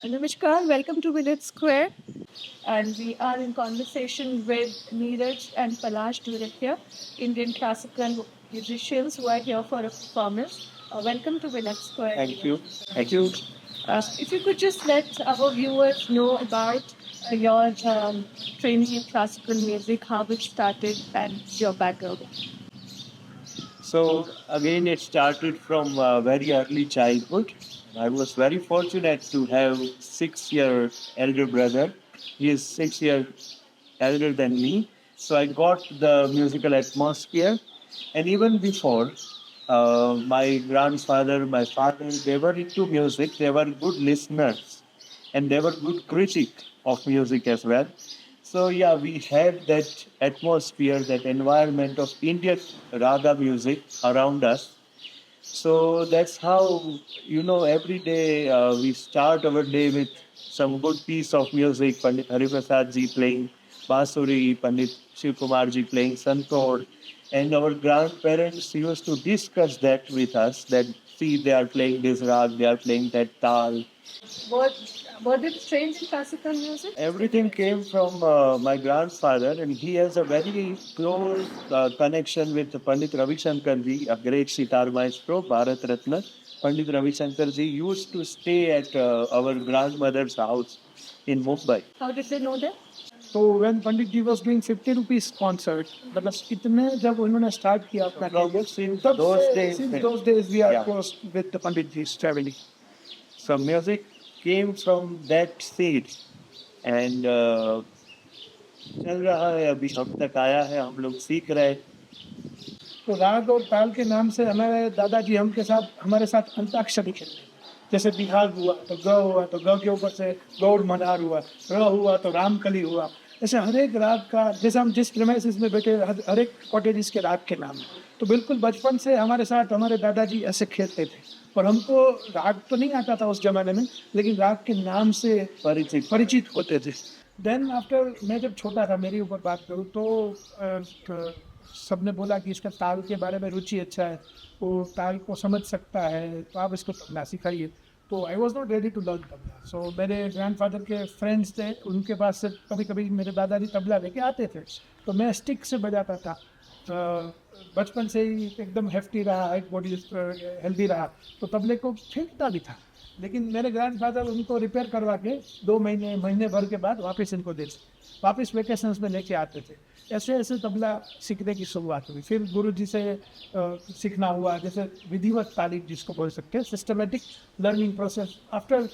Namaskar, welcome to Village Square. And we are in conversation with Neeraj and Palash Durakia, Indian classical musicians who are here for a performance. Welcome to Village Square. Thank you. Thank you. If you could just let our viewers know about your training in classical music, how it started, and your background. So again, it started from very early childhood. I was very fortunate to have 6 year elder brother. He is 6 years elder than me. So I got the musical atmosphere. And even before, my grandfather, my father, they were into music. They were good listeners and they were good critics of music as well. So yeah, we had that atmosphere, that environment of Indian raga music around us. So that's how every day we start our day with some good piece of music. Pandit Hariprasad ji playing Basuri, Pandit Shiv Kumar ji playing Santor, and our grandparents used to discuss that with us. That see, they are playing this rag, they are playing that tal, What, what did trained in classical music? everything came from my grandfather, and he has a very close connection with Pandit Ravi Shankar ji, a great sitar maestro, Bharat Ratna. Pandit Ravi Shankar ji used to stay at our grandmother's house in Mumbai. How did they know that? तो when Pandit ji was doing 50 rupees concert मतलब इतने जब उन्होंने start किया अपना From since those days, since those days we are yeah. close with the Pandit ji traveling. So music came from that seed, and चल रहा है अभी अब तक आया है हम लोग सीख रहे हैं. तो राग और ताल के नाम से हमारे दादाजी हमारे साथ अंताक्षरी खेलते जैसे बिहार हुआ तो ग के ऊपर से गौड़ मनार हुआ, र हुआ तो रामकली हुआ. ऐसे हर एक राग का जैसे हम जिस प्रेमाइसिस में बैठे हर एक कॉटेजेस के राग के नाम हैं. तो बिल्कुल बचपन से हमारे साथ हमारे दादाजी ऐसे खेलते थे और हमको राग तो नहीं आता था उस जमाने में, लेकिन राग के नाम से परिचित होते थे. देन आफ्टर मैं जब छोटा था, मेरी ऊपर बात करूँ तो सबने बोला कि इसका ताल के बारे में रुचि अच्छा है, वो ताल को समझ सकता है, तो आप इसको तबला सिखाइए. तो I was not ready to learn tabla. So मेरे ग्रैंडफादर के फ्रेंड्स थे, उनके पास से कभी कभी मेरे दादाजी तबला लेके आते थे, तो मैं स्टिक से बजाता था. बचपन से ही एकदम हेफ्टी रहा, हाइट बॉडी हेल्दी रहा, तो तबले को फेंकता भी था. लेकिन मेरे ग्रैंडफादर उनको रिपेयर करवा के 2 महीने भर के बाद वापस वेकेशंस में लेके आते थे. ऐसे ऐसे तबला सीखने की शुरुआत हुई. फिर गुरु जी से सीखना हुआ, जैसे विधिवत तालीम जिसको बोल सकते हैं, सिस्टमेटिक लर्निंग प्रोसेस आफ्टर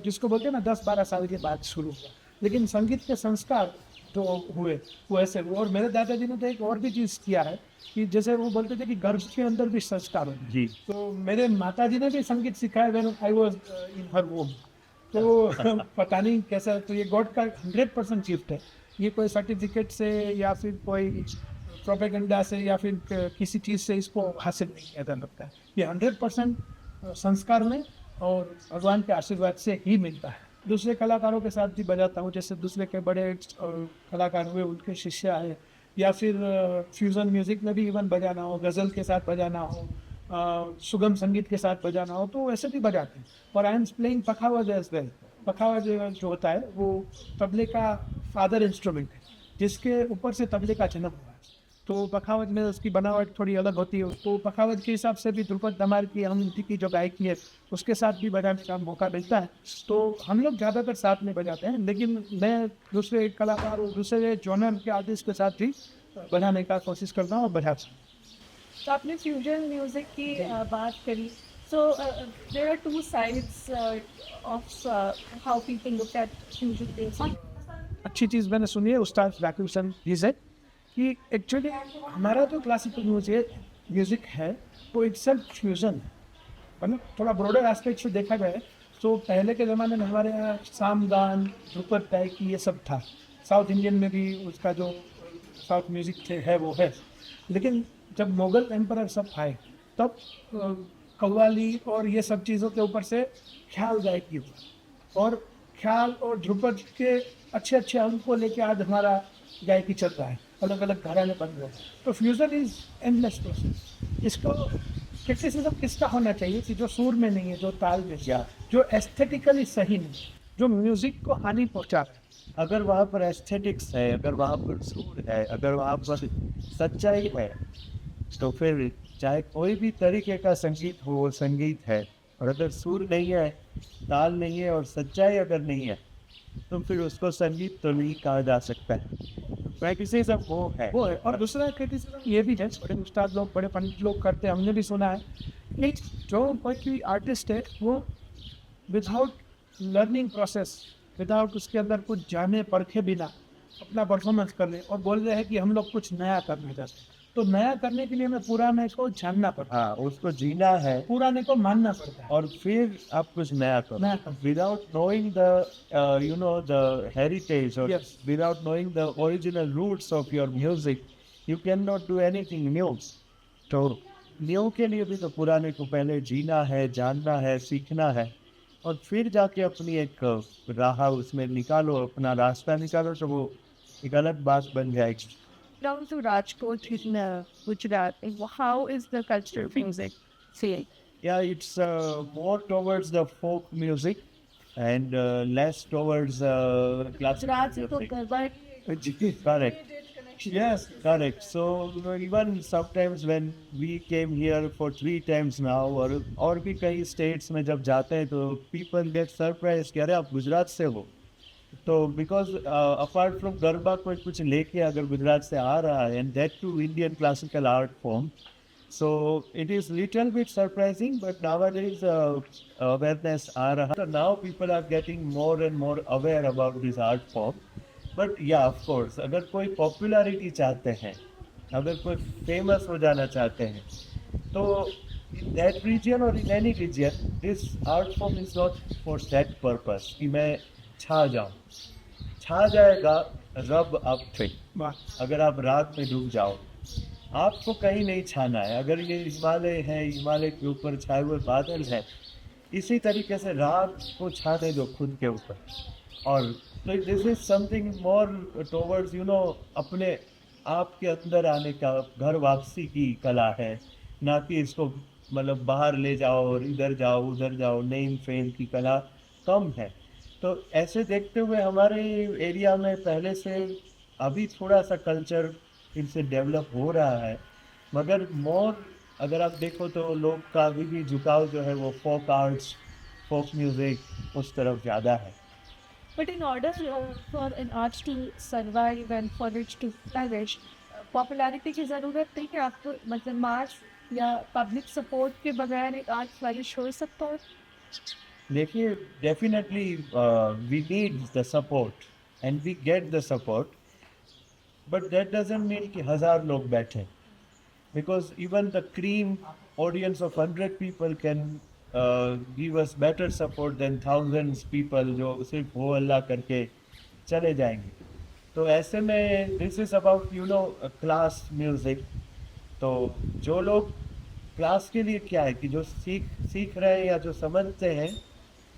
जिसको बोलते हैं ना 10-12 साल के बाद शुरू हुआ. लेकिन संगीत के संस्कार जो हुए वो ऐसे हुए. और मेरे दादाजी ने तो एक और भी चीज़ किया है कि जैसे वो बोलते थे कि गर्भ के अंदर भी संस्कार होते हैं. जी. तो मेरे माता जी ने भी संगीत सिखाया व्हेन आई वाज इन हर वोम. तो पता नहीं कैसा, तो ये गॉड का 100% गिफ्ट है. ये कोई सर्टिफिकेट से या फिर कोई प्रोपेगेंडा से या फिर किसी चीज़ से इसको हासिल नहीं किया जा सकता है. ये 100% संस्कार में और भगवान के आशीर्वाद से ही मिलता है. दूसरे कलाकारों के साथ भी बजाता हूँ, जैसे दूसरे के बड़े कलाकार हुए उनके शिष्य आए, या फिर फ्यूज़न म्यूज़िक में भी इवन बजाना हो, गज़ल के साथ बजाना हो, सुगम संगीत के साथ बजाना हो, तो वैसे भी बजाते हैं. और I am playing pakhawaj as well. Pakhawaj जो होता है वो तबले का फादर इंस्ट्रूमेंट है, जिसके ऊपर से तबले का जन्म हुआ है. तो पखावज में उसकी बनावट थोड़ी अलग होती है. तो पखावज के हिसाब से भी ध्रुपद धमाल की हम की जो गायकी है उसके साथ भी बजाने का मौका मिलता है. तो हम लोग ज़्यादातर साथ में बजाते हैं, लेकिन मैं दूसरे कलाकार और दूसरे जॉनर के आर्टिस्ट के साथ भी बजाने का कोशिश करता हूँ और बजाता हूँ. तो आपने फ्यूजन म्यूजिक की बात करी. So there are two sides of how people look at fusion music. अच्छी चीज़ मैंने सुनी है उस्ताद जाकिर हुसैन जी से कि एक्चुअली हमारा जो क्लासिकल म्यूज़िक है वो इट्सेल्फ फ्यूज़न है. मतलब थोड़ा ब्रॉडर एस्पेक्ट से देखा जाए तो पहले के ज़माने में हमारे यहाँ सामगान, ध्रुपद गायकी ये सब था. साउथ इंडियन में भी उसका जो साउथ म्यूज़िक है वो है. लेकिन जब मुगल एम्परर सब आए तब कव्वाली और ये सब चीज़ों के ऊपर से ख्याल गायकी हुआ, और ख्याल और ध्रुपद के अच्छे अच्छे अंग को लेके आज हमारा गायकी चल रहा है, अलग अलग घराने बन रहे हैं. तो फ्यूज़न इज एंडलेस प्रोसेस. इसको क्रिटिसिज्म किसका होना चाहिए कि जो सुर में नहीं है, जो ताल में है, या जो एस्थेटिकली सही नहीं, जो म्यूजिक को हानि पहुंचा रहा है। अगर वहाँ पर एस्थेटिक्स है, अगर वहाँ पर सुर है, अगर वहाँ पर सच्चाई है, तो फिर चाहे कोई भी तरीके का संगीत हो, वो संगीत है। और अगर सुर नहीं है, ताल नहीं है और सच्चाई अगर नहीं है, तो फिर उसको संगीत तो नहीं कहा जा सकता है। क्रिटिसिज्म वो है। और दूसरा क्रिटिसिज्म ये भी है, बड़े उस्ताद लोग, बड़े पंडित लोग करते हैं, हमने भी सुना है कि जो कोई भी आर्टिस्ट है वो विदाउट लर्निंग प्रोसेस, विदाउट उसके अंदर कुछ जाने परखे बिना अपना परफॉर्मेंस कर रहे हैं और बोल रहे हैं कि हम लोग कुछ नया करना चाहते हैं। तो नया करने के लिए हमें पुराने को जानना पड़ता हाँ, उसको जीना है है, पुराने को मानना पड़ता है। और फिर आप कुछ नया करो। नया करो। Without knowing the the heritage और Yes. Without knowing the original roots of your music, you can not do anything new. तो न्यू के लिए भी तो पुराने को पहले जीना है, जानना है, सीखना है और फिर जाके अपनी एक राह उसमें निकालो, अपना रास्ता निकालो, तो वो एक अलग बात बन जाएगी। Down to Rajkot in Gujarat, how is the cultural music scene? Yeah, it's more towards the folk music and less towards classical Gujarat को music. Garba Correct. Yes, correct. So even sometimes when we came here for 3 times now, और भी कई states में जब जाते हैं तो people get surprised कि अरे आप गुजरात से हो। तो बिकॉज अपार्ट फ्रॉम गरबा कोई कुछ लेके अगर गुजरात से आ रहा है and that to Indian classical art form, so it is little bit surprising but nowadays awareness आ रहा है। Now people are getting more and more aware about this art form. But yeah of course अगर कोई popularity चाहते हैं, अगर कोई famous हो जाना चाहते हैं, तो in that region or in any region, this art form is not for that purpose कि मैं छा जाऊँ। छा जाएगा रब आप पे, अगर आप रात में डूब जाओ। आपको कहीं नहीं छाना है। अगर ये हिमालय है, हिमालय के ऊपर छाए हुए बादल है, इसी तरीके से रात को छाने दो खुद के ऊपर। और तो this is something more towards अपने आप के अंदर आने का, घर वापसी की कला है, ना कि इसको मतलब बाहर ले जाओ और इधर जाओ उधर जाओ, नेम फेम की कला कम है। तो ऐसे देखते हुए हमारे एरिया में पहले से अभी थोड़ा सा कल्चर इनसे डेवलप हो रहा है, मगर मोर अगर आप देखो तो लोग का अभी भी झुकाव जो है वो फोक आर्ट्स, फोक म्यूज़िक उस तरफ ज़्यादा है। But in order for an art to survive and for it to flourish, popularity की ज़रूरत नहीं है आपको, मतलब मास या पब्लिक सपोर्ट के बगैर एक आर्ट फ्लरिश हो सकता है। देखिए, definitely we need the support and we get the support, but that doesn't mean कि 1000 लोग बैठे, because even the cream audience of 100 people can give us better support than thousands people जो सिर्फ हो अल्लाह करके चले जाएंगे। तो ऐसे में this is about class music. तो जो लोग क्लास के लिए क्या है कि जो सीख रहे हैं या जो समझते हैं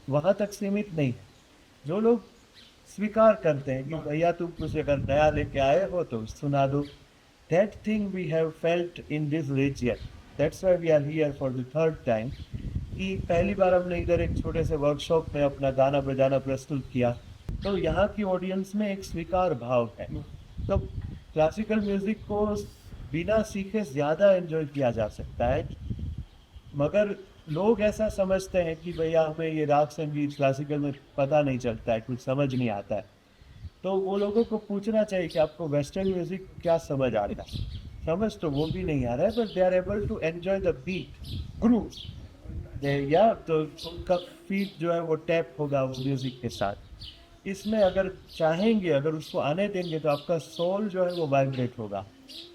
वहाँ तक सीमित नहीं है। जो लोग स्वीकार करते हैं कि भैया तुम कुछ अगर नया लेके आए हो तो सुना दो, that thing we have felt in this region, that's why we are here for the third time. कि पहली बार हमने इधर एक छोटे से वर्कशॉप में अपना गाना बजाना प्रस्तुत किया, तो यहाँ की ऑडियंस में एक स्वीकार भाव है। तो क्लासिकल म्यूज़िक को बिना सीखे ज़्यादा एंजॉय किया जा सकता है, मगर लोग ऐसा समझते हैं कि भैया हमें ये राग संगीत क्लासिकल में पता नहीं चलता है, कुछ समझ नहीं आता है। तो वो लोगों को पूछना चाहिए कि आपको वेस्टर्न म्यूज़िक क्या समझ आ रहा है। समझ तो वो भी नहीं आ रहा है, but they are able to enjoy the beat groove, या तो उनका फीट जो है वो टैप होगा वो म्यूज़िक के साथ। इसमें अगर चाहेंगे, अगर उसको आने देंगे, तो आपका सोल जो है वो वाइब्रेट होगा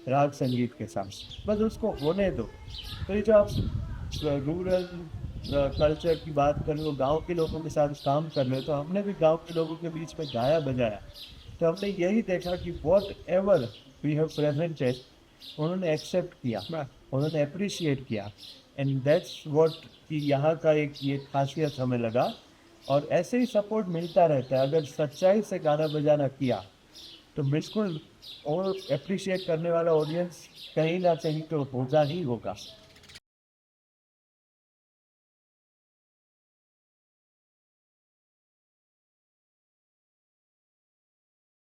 राग संगीत के साथ। बस उसको होने दो। तो ये जो आप रूरल कल्चर की बात कर रहे हो, गांव के लोगों के साथ काम कर रहे हो, तो हमने भी गांव के लोगों के बीच में गाया बजाया, तो हमने यही देखा कि whatever we have presented उन्होंने एक्सेप्ट किया, उन्होंने अप्रिशिएट किया, एंड दैट्स व्हाट कि यहाँ का एक ये खासियत हमें लगा। और ऐसे ही सपोर्ट मिलता रहता है। अगर सच्चाई से गाना बजाना किया तो बिल्कुल और अप्रिशिएट करने वाला ऑडियंस कहीं ना कहीं तो होगा ही होगा।